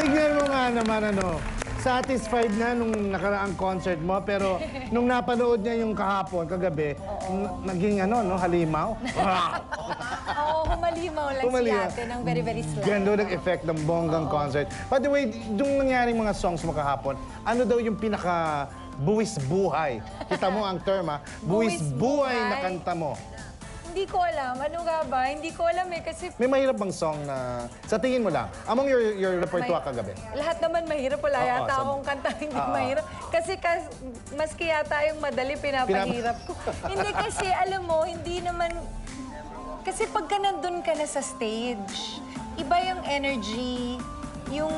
Tignan mo nga naman, satisfied na nung nakaraang concert mo, pero nung napanood niya yung kahapon, kagabi, naging halimaw. Oo, humalimaw lang si ate ng very, very slow. Ganda ng effect ng bonggang concert. By the way, yung nangyaring mga songs mo kahapon, ano daw yung pinaka buwis buhay? Kita mo ang term, ha? Buwis buhay na kanta mo. Hindi ko alam. Ano nga ba? Hindi ko alam kasi... May mahirap bang song na, sa tingin mo lang, among your repertoire kagabi? Lahat naman mahirap. Wala yata akong kanta hindi mahirap. Kasi maski yata yung madali, pinapahirap ko. Hindi kasi, alam mo, hindi naman... Kasi pagka nandun ka na sa stage, iba yung energy, yung...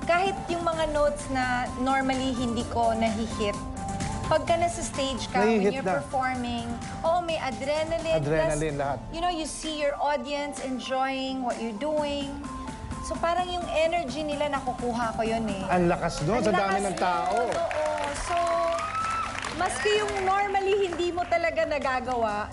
Kahit yung mga notes na normally hindi ko nahihit, pagka nasa stage ka, when you're performing, may adrenaline. Adrenaline lahat. You know, you see your audience enjoying what you're doing. So parang yung energy nila nakukuha ko yun eh. Ang lakas doon sa dami ng tao. Oo. So, maski yung normally hindi mo talaga nagagawa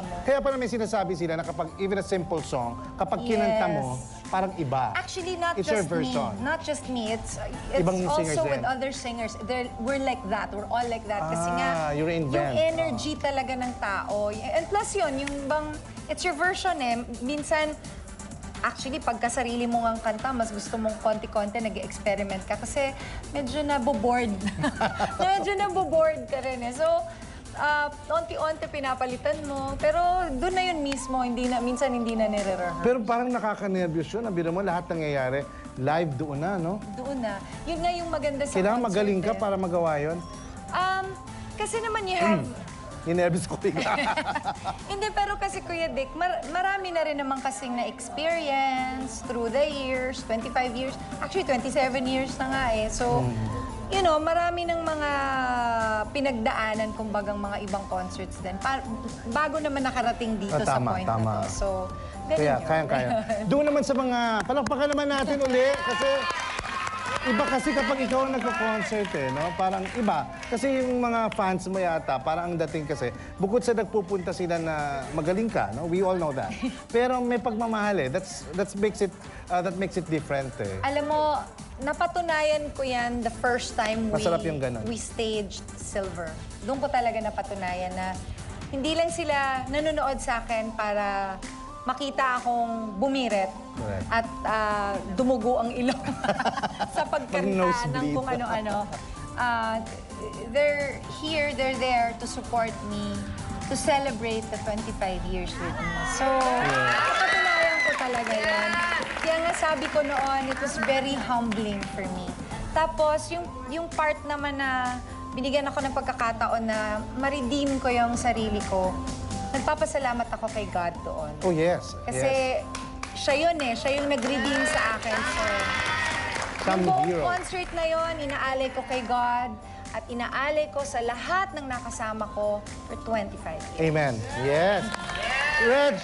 mo. Kaya pala may sinasabi sila na kapag even a simple song, kapag kinanta mo, parang iba. Actually, not it's just your version. me. Not just me. It's Ibang also with din. other singers. We're like that. We're all like that. Kasi nga, yung energy talaga ng tao. And plus yun, yung bang, it's your version eh. Minsan, actually, pagka sarili mo ngang kanta, mas gusto mong konti-konti nag-experiment ka. Kasi medyo naboboard. Medyo naboboard ka rin eh. So, onti-onti pinapalitan mo. Pero doon na yun mismo, minsan hindi na nire-rehearse. Pero parang nakaka-nervous yun. Nabira mo lahat nangyayari. Live doon na, no? Doon na. Yun nga yung maganda sa kailangan concert, magaling ka para magawa yun? Kasi naman you have... Ninervous ko bigla. Hindi, pero kasi Kuya Dick, marami na rin naman kasing na-experience through the years, 25 years, actually 27 years na nga eh. So, you know, marami ng mga pinagdaanan, kumbagang mga ibang concerts din. Bago naman nakarating dito sa point na to. So, kaya, kaya. Doon naman sa mga, palakpakan naman natin uli, kasi iba kasi kapag ikaw ang nagko-concert eh, no? Parang iba. Kasi yung mga fans mo yata, parang ang dating kasi, bukod sa nagpupunta sila na magaling ka, no? We all know that. Pero may pagmamahal eh. That makes it different eh. Alam mo, napatunayan ko yan the first time we staged Silver. Doon ko talaga napatunayan na hindi lang sila nanonood sa akin para makita akong bumiret at dumugo ang ilong sa pagkanta ng kung ano-ano. They're here, they're there to support me, to celebrate the 25 years with me. So, napatunayan ko talaga yun. Kaya nga sabi ko noon, it was very humbling for me. Tapos, yung part naman na binigyan ako ng pagkakataon na ma-redeem ko yung sarili ko, nagpapasalamat ako kay God doon. Oh, yes. Kasi siya yun eh. Siya yung nag-redeem sa akin. So, yung buong concert na yun, inaalay ko kay God at inaalay ko sa lahat ng nakasama ko for 25 years. Amen. Yes. Reg,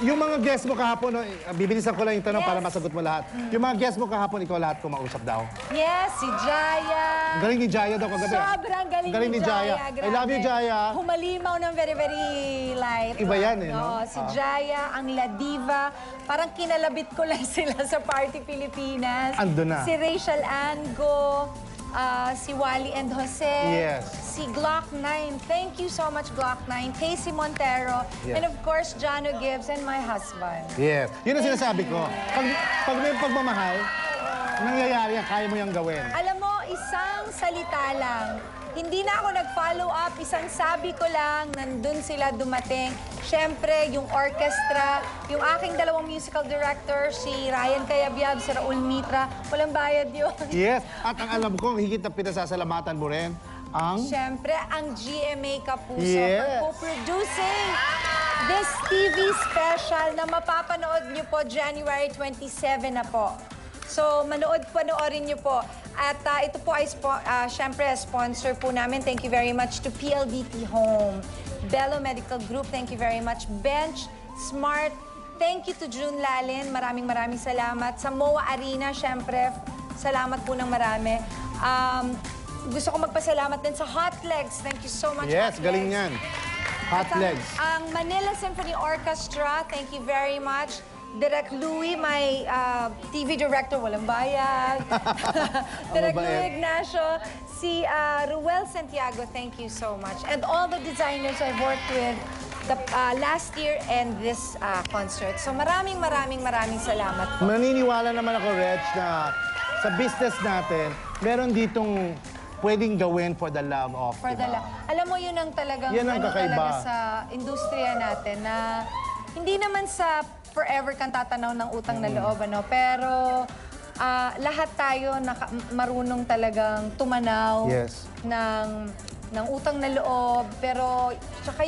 yung mga guests mo kahapon, bibilisan ko lang yung tanong para masagot mo lahat. Yung mga guests mo kahapon, ikaw lahat kumausap daw. Yes, si Jaya. Galing ni Jaya daw kagabi. Sobrang galing ni Jaya. I love you, Jaya. Humalimaw ng very, very light. Iba yan eh, no? Si Jaya, ang La Diva. Parang kinalabit ko lang sila sa Party Pilipinas. Ando na. Si Rachel Ango. Si Wally and Jose. Yes. Si Glock 9. Thank you so much, Glock 9. Casey Montero. Yes. And of course, Jano Gibbs and my husband. Yes. Yun ang sinasabi ko. Pag may pagmamahal, nangyayari yan, kaya mo yung gawin. Alam mo, isang salita lang. Hindi na ako nag-follow up. Isang sabi ko lang, nandun sila dumating. Siyempre, yung orchestra, yung aking dalawang musical director, si Ryan Cayabyab, si Raul Mitra, walang bayad yun. Yes. At ang alam ko, higit na pinasasalamatan mo rin, ang... Siyempre, ang GMA Kapuso Yes. for co-producing this TV special na mapapanood niyo po January 27 na po. So, panoorin niyo po. At ito po ay, syempre, sponsor po namin. Thank you very much to PLDT Home. Bello Medical Group, thank you very much. Bench, Smart, thank you to June Lalin. Maraming salamat. Sa MOA Arena, syempre, salamat po ng marami. Gusto ko magpasalamat din sa Hot Legs. Thank you so much, Yes, Hot galing Legs. yan. Hot Legs. Ang Manila Symphony Orchestra, thank you very much. Direk Louie, my TV director, walang bayad. Direk mabait. Louie Ignacio, si Ruel Santiago, thank you so much. And all the designers I've worked with the last year and this concert. So maraming salamat po. Maniniwala naman ako, Reg, na sa business natin, meron ditong pwedeng gawin for the love of, For the diba? Alam mo, yun ang talagang Yan ang kakaiba. talaga sa industriya natin na hindi naman sa forever kang tatanaw ng utang na loob, ano, pero lahat tayo marunong talagang tumanaw Yes. ng utang na loob, pero tsaka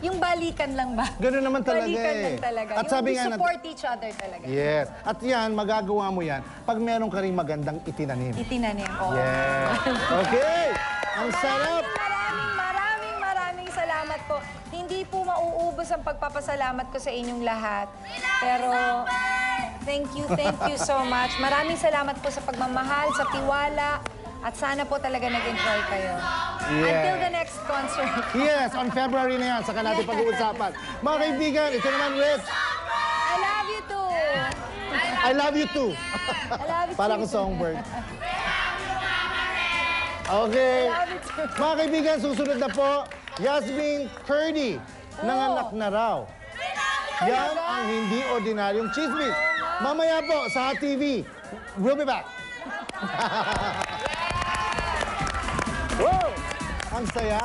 yung balikan lang ba? Ganun naman talaga Balikan eh. lang talaga. At sabi nga support each other talaga. Yes. At yan, magagawa mo yan pag meron ka rin magandang itinanim. Itinanim. Oo. Yes. Okay. Ang sarap. Maraming salamat po. Hindi po mauubos ang pagpapasalamat ko sa inyong lahat. Pero thank you so much. Maraming salamat po sa pagmamahal, sa tiwala, at sana po talaga nag-enjoy kayo. Yeah. Until the next concert. Yes, on February na yan. Saka natin pag-uusapan. Mga kaibigan, ito naman, Rich. I love you too. I love you too. I love you Parang too. songbird. Okay. I love you too. Mga kaibigan, susunod na po, Yasmin Curdy. Nanganak na raw. Yan ang hindi ordinaryong chismis. Mamaya po sa Hot TV. We'll be back. Wow! Ang saya.